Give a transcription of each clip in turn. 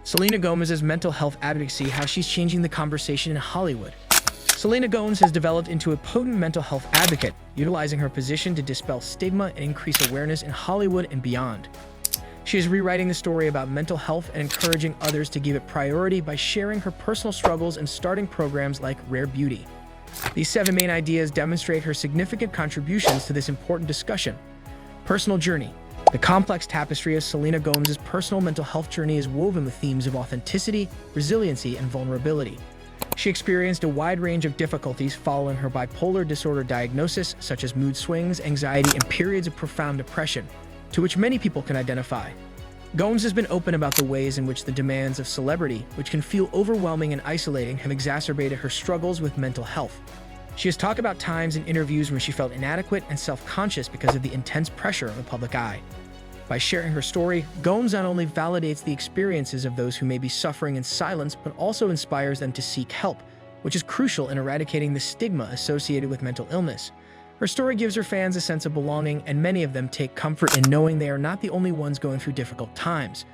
Selena Gomez's mental health advocacy, how she's changing the conversation in Hollywood. Selena Gomez has developed into a potent mental health advocate, utilizing her position to dispel stigma and increase awareness in Hollywood and beyond. She is rewriting the story about mental health and encouraging others to give it priority by sharing her personal struggles and starting programs like Rare Beauty. These 7 main ideas demonstrate her significant contributions to this important discussion. Personal journey. The complex tapestry of Selena Gomez's personal mental health journey is woven with themes of authenticity, resiliency, and vulnerability. She experienced a wide range of difficulties following her bipolar disorder diagnosis, such as mood swings, anxiety, and periods of profound depression, to which many people can identify. Gomez has been open about the ways in which the demands of celebrity, which can feel overwhelming and isolating, have exacerbated her struggles with mental health. She has talked about times in interviews when she felt inadequate and self-conscious because of the intense pressure of the public eye. By sharing her story, Gomez not only validates the experiences of those who may be suffering in silence, but also inspires them to seek help, which is crucial in eradicating the stigma associated with mental illness. Her story gives her fans a sense of belonging, and many of them take comfort in knowing they are not the only ones going through difficult times.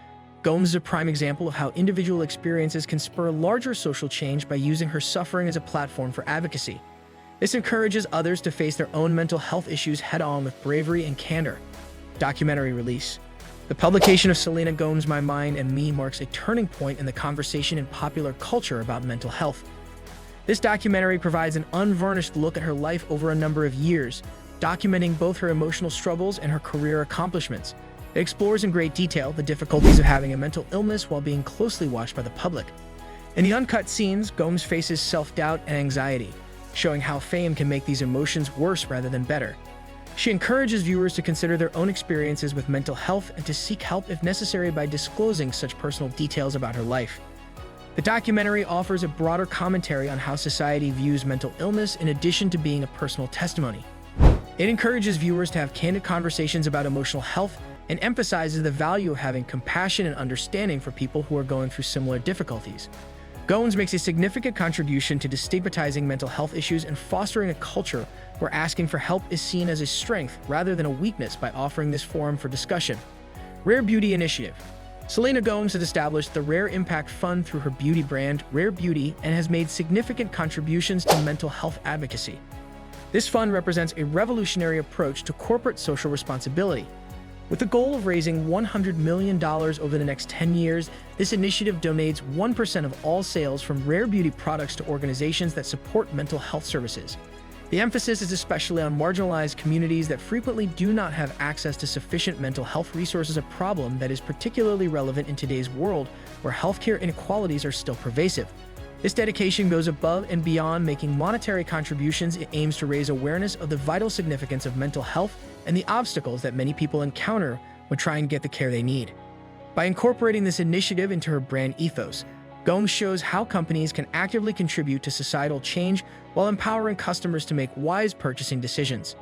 Gomez is a prime example of how individual experiences can spur larger social change by using her suffering as a platform for advocacy. This encourages others to face their own mental health issues head-on with bravery and candor. Documentary release. The publication of Selena Gomez's My Mind and Me marks a turning point in the conversation in popular culture about mental health. This documentary provides an unvarnished look at her life over a number of years, documenting both her emotional struggles and her career accomplishments. It explores in great detail the difficulties of having a mental illness while being closely watched by the public. In the uncut scenes, Gomez faces self-doubt and anxiety, showing how fame can make these emotions worse rather than better. She encourages viewers to consider their own experiences with mental health and to seek help if necessary by disclosing such personal details about her life. The documentary offers a broader commentary on how society views mental illness in addition to being a personal testimony. It encourages viewers to have candid conversations about emotional health and emphasizes the value of having compassion and understanding for people who are going through similar difficulties. Gomez makes a significant contribution to destigmatizing mental health issues and fostering a culture where asking for help is seen as a strength rather than a weakness by offering this forum for discussion. Rare Beauty Initiative. Selena Gomez has established the Rare Impact Fund through her beauty brand, Rare Beauty, and has made significant contributions to mental health advocacy. This fund represents a revolutionary approach to corporate social responsibility. With the goal of raising $100 million over the next 10 years, this initiative donates 1% of all sales from Rare Beauty products to organizations that support mental health services. The emphasis is especially on marginalized communities that frequently do not have access to sufficient mental health resources, a problem that is particularly relevant in today's world where healthcare inequalities are still pervasive. This dedication goes above and beyond making monetary contributions. It aims to raise awareness of the vital significance of mental health and the obstacles that many people encounter when trying to get the care they need. By incorporating this initiative into her brand ethos, Gomez shows how companies can actively contribute to societal change while empowering customers to make wise purchasing decisions.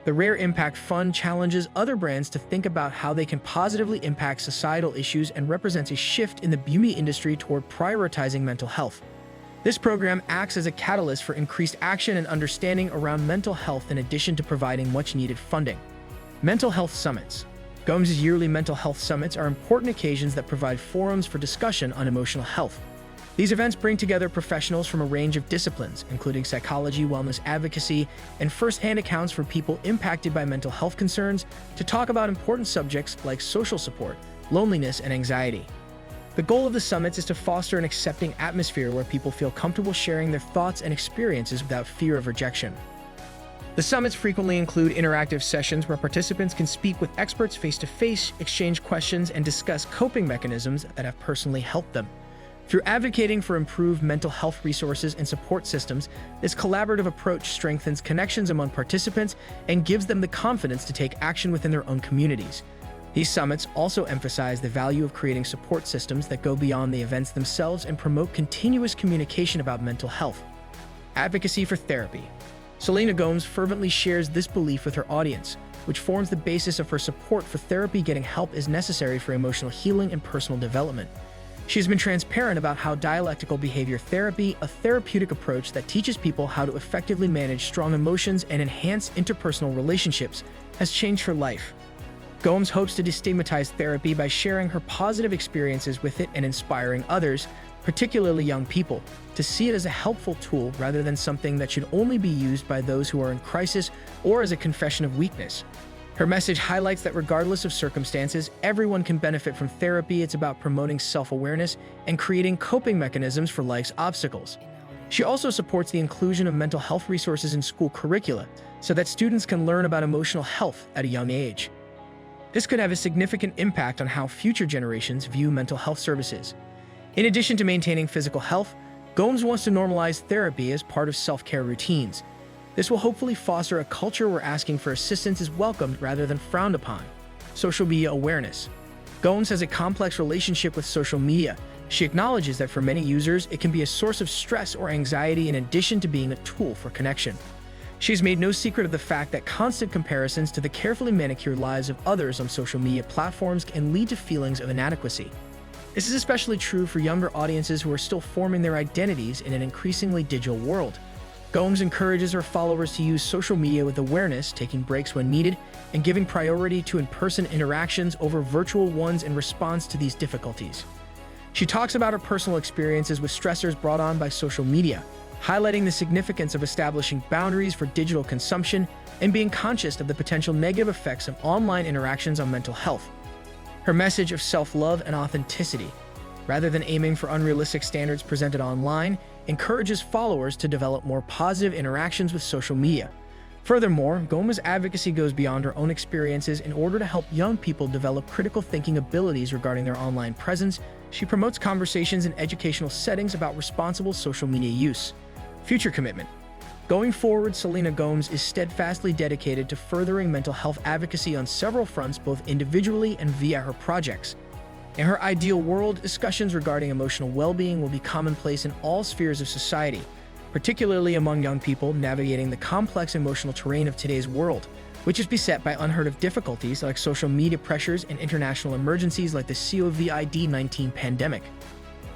The Rare Impact Fund challenges other brands to think about how they can positively impact societal issues and represents a shift in the beauty industry toward prioritizing mental health. This program acts as a catalyst for increased action and understanding around mental health in addition to providing much-needed funding. Mental Health Summits. Gomez's yearly mental health summits are important occasions that provide forums for discussion on emotional health. These events bring together professionals from a range of disciplines, including psychology, wellness advocacy, and first-hand accounts from people impacted by mental health concerns to talk about important subjects like social support, loneliness, and anxiety. The goal of the summits is to foster an accepting atmosphere where people feel comfortable sharing their thoughts and experiences without fear of rejection. The summits frequently include interactive sessions where participants can speak with experts face-to-face, exchange questions, and discuss coping mechanisms that have personally helped them. Through advocating for improved mental health resources and support systems, this collaborative approach strengthens connections among participants and gives them the confidence to take action within their own communities. These summits also emphasize the value of creating support systems that go beyond the events themselves and promote continuous communication about mental health. Advocacy for therapy. Selena Gomez fervently shares this belief with her audience, which forms the basis of her support for therapy. Getting help is necessary for emotional healing and personal development. She has been transparent about how dialectical behavior therapy, a therapeutic approach that teaches people how to effectively manage strong emotions and enhance interpersonal relationships, has changed her life. Gomes hopes to destigmatize therapy by sharing her positive experiences with it and inspiring others, particularly young people, to see it as a helpful tool rather than something that should only be used by those who are in crisis or as a confession of weakness. Her message highlights that regardless of circumstances, everyone can benefit from therapy. It's about promoting self-awareness and creating coping mechanisms for life's obstacles. She also supports the inclusion of mental health resources in school curricula so that students can learn about emotional health at a young age. This could have a significant impact on how future generations view mental health services. In addition to maintaining physical health, Gomes wants to normalize therapy as part of self-care routines. This will hopefully foster a culture where asking for assistance is welcomed rather than frowned upon. Social media awareness. Gomes has a complex relationship with social media. She acknowledges that for many users, it can be a source of stress or anxiety in addition to being a tool for connection. She's made no secret of the fact that constant comparisons to the carefully manicured lives of others on social media platforms can lead to feelings of inadequacy. This is especially true for younger audiences who are still forming their identities in an increasingly digital world. Gomes encourages her followers to use social media with awareness, taking breaks when needed, and giving priority to in-person interactions over virtual ones in response to these difficulties. She talks about her personal experiences with stressors brought on by social media, highlighting the significance of establishing boundaries for digital consumption and being conscious of the potential negative effects of online interactions on mental health. Her message of self-love and authenticity, rather than aiming for unrealistic standards presented online, encourages followers to develop more positive interactions with social media. Furthermore, Gomes' advocacy goes beyond her own experiences in order to help young people develop critical thinking abilities regarding their online presence. She promotes conversations in educational settings about responsible social media use. Future commitment. Going forward, Selena Gomez is steadfastly dedicated to furthering mental health advocacy on several fronts, both individually and via her projects. In her ideal world, discussions regarding emotional well-being will be commonplace in all spheres of society, particularly among young people navigating the complex emotional terrain of today's world, which is beset by unheard of difficulties like social media pressures and international emergencies like the COVID-19 pandemic.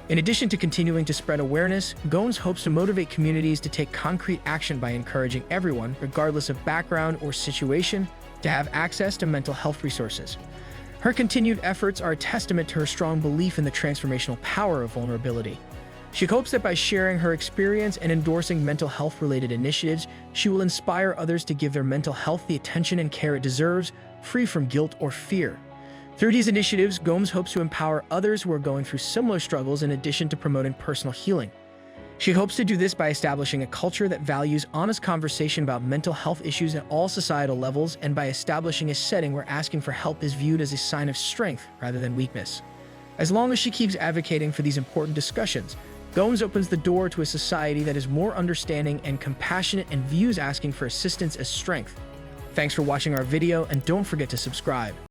In addition to continuing to spread awareness, Gomes hopes to motivate communities to take concrete action by encouraging everyone, regardless of background or situation, to have access to mental health resources. Her continued efforts are a testament to her strong belief in the transformational power of vulnerability. She hopes that by sharing her experience and endorsing mental health-related initiatives, she will inspire others to give their mental health the attention and care it deserves, free from guilt or fear. Through these initiatives, Gomes hopes to empower others who are going through similar struggles in addition to promoting personal healing. She hopes to do this by establishing a culture that values honest conversation about mental health issues at all societal levels and by establishing a setting where asking for help is viewed as a sign of strength rather than weakness. As long as she keeps advocating for these important discussions, Gomes opens the door to a society that is more understanding and compassionate and views asking for assistance as strength. Thanks for watching our video, and don't forget to subscribe.